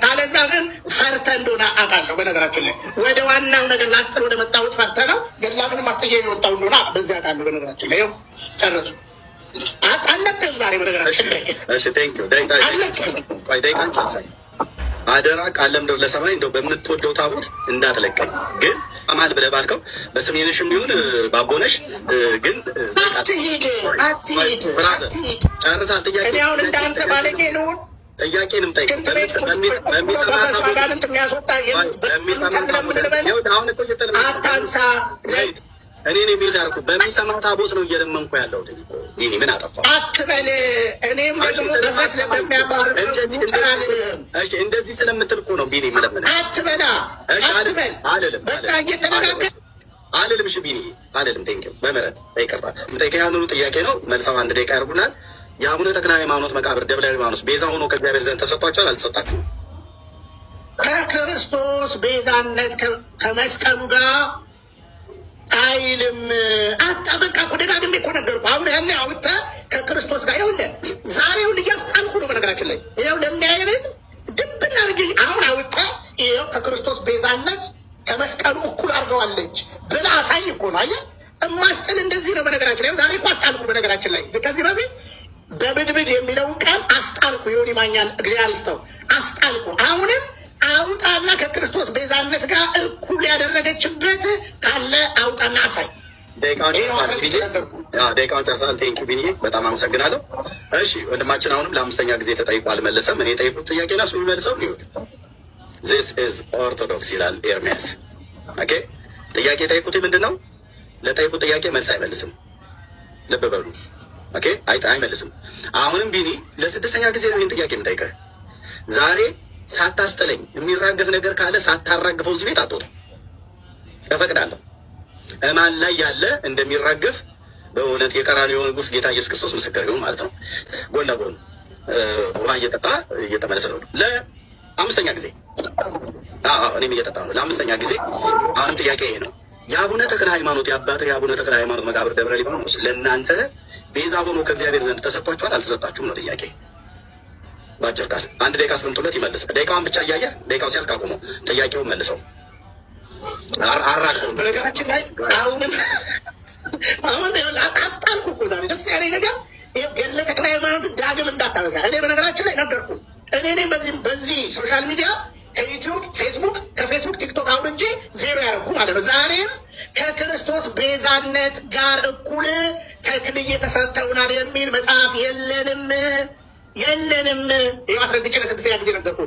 ካለዛ ግን ፈርተ እንደሆነ አውቃለሁ። በነገራችን ላይ ወደ ዋናው ነገር ላስጥል ወደ መጣሁት ፈርተ ነው ገላምን ማስተየ የወጣው እንደሆነ በዚያ አውቃለሁ። በነገራችን ላይ ጨረሱ አለቅም ዛሬ በነገራችን ላይ እሺ ቴንክ ዩ ዳይቃን ጨርሰን አደራ ቃለ ምድር ለሰማይ እንደው በምትወደው ታቦት እንዳትለቀኝ ግን አማል ብለህ ባልከው በስሜንሽም ቢሆን ባቦነሽ ግን አትሂድ ጨርሳል። ጥያቄ እኔ አሁን እንዳንተ ባለጌ ነው ጥያቄንም ጠይቅ አታንሳ እኔ የሚል ያልኩ በሚሰማ ታቦት ነው እየለመንኩ ያለሁት። ይህ ምን አጠፋ አትበል። እኔም ደግሞ ነፋስ ለሚያባር እንደዚህ ስለምትል እኮ ነው ቢኒ መለመን አትበላ አትበል በቃ እየተነጋገር አልልም። እሺ ቢኒ አልልም። ቴንኪው በምህረት ይቅርታ። የምጠይቀው ያንኑ ጥያቄ ነው። መልሰው አንድ ደቂቃ ያርጉናል። የአቡነ ተክለ ሃይማኖት መቃብር ደብረ ሊባኖስ ቤዛ ሆኖ ከእግዚአብሔር ዘንድ ተሰጥቷቸዋል አልተሰጣችሁም? ከክርስቶስ ቤዛነት ከመስቀሉ ጋር አይልም። በቃ እኮ ደጋግሜ እኮ ነገርኩህ። አሁን ያኔ አውጥተህ ከክርስቶስ ጋር ይኸውልህ ዛሬውን እያስጣልኩ ነው። በነገራችን ላይ ይኸው ለሚያየን ድብና ርግ አሁን አውጥተህ ይኸው ከክርስቶስ ቤዛነት ከመስቀሉ እኩል አድርገዋለች ብለህ አሳይ እኮ ነው። አየህ እማስጥል እንደዚህ ነው። በነገራችን ላይ ዛሬ እኮ አስጣልኩ። በነገራችን ላይ ከዚህ በፊት በብድብድ የሚለውን ቃል አስጣልኩ። ይሁን ይማኛል እግዚአብሔር ይስጠው አስጣልኩ። አሁንም አውጣና ከክርስቶስ ቤዛነት ጋር እኩል ያደረገችበት ካለ አውጣና አሳይ። ደቂቃውን ጨርሰናል። ቴንኪው ቢኒ በጣም አመሰግናለሁ። እሺ ወንድማችን አሁንም ለአምስተኛ ጊዜ ተጠይቆ አልመለሰም። እኔ የጠየቁት ጥያቄና እሱ የሚመልሰው ሊሆት ዚስ ኢዝ ኦርቶዶክስ ይላል ኤርሚያስ። ኦኬ ጥያቄ የጠየቁት ምንድን ነው? ለጠየቁት ጥያቄ መልስ አይመልስም። ልብ በሉ። ኦኬ አይመልስም። አሁንም ቢኒ ለስድስተኛ ጊዜ ነው ይህን ጥያቄ የምጠይቀህ። ዛሬ ሳታስጥለኝ የሚራገፍ ነገር ካለ ሳታራግፈው እዚህ ቤት አትወጣም። እፈቅዳለሁ። እማን ላይ ያለ እንደሚራገፍ በእውነት የቀራንዮ ንጉሥ ጌታ ኢየሱስ ክርስቶስ ምስክር ይሁን ማለት ነው። ጎን ለጎን ውሃ እየጠጣ እየተመለሰ ነው ለአምስተኛ ጊዜ። እኔም እየጠጣ ነው ለአምስተኛ ጊዜ። አሁንም ጥያቄ ይሄ ነው። የአቡነ ተክለ ሃይማኖት የአባትህ የአቡነ ተክለ ሃይማኖት መቃብር ደብረ ሊባኖስ ለእናንተ ቤዛ ሆኖ ከእግዚአብሔር ዘንድ ተሰጥቷችኋል አልተሰጣችሁም ነው ጥያቄ። በአጭር ቃል አንድ ደቂቃ አስቀምጡለት ይመልስ። ደቂቃውን ብቻ እያየ ደቂቃው ሲያልቅ አቁመው ጥያቄውን መልሰው አራግፈው። በነገራችን ላይ አሁን አስጣልኩ እኮ ዛሬ ደስ ያለኝ ነገር ገድለ ተክለ ሃይማኖት ዳግም እንዳታበዛ። እኔ በነገራችን ላይ ነገርኩ። እኔ በዚህ ሶሻል ሚዲያ ከዩቲዩብ ፌስቡክ፣ ከፌስቡክ ቲክቶክ አሁን እንጂ ዜሮ ያደረኩ ማለት ነው። ዛሬም ከክርስቶስ ቤዛነት ጋር እኩል ተክልዬ ተሰጥተውናል የሚል መጽሐፍ የለንም። ይህ አስረግጬ ለስድስተኛ ጊዜ ነገርኩ።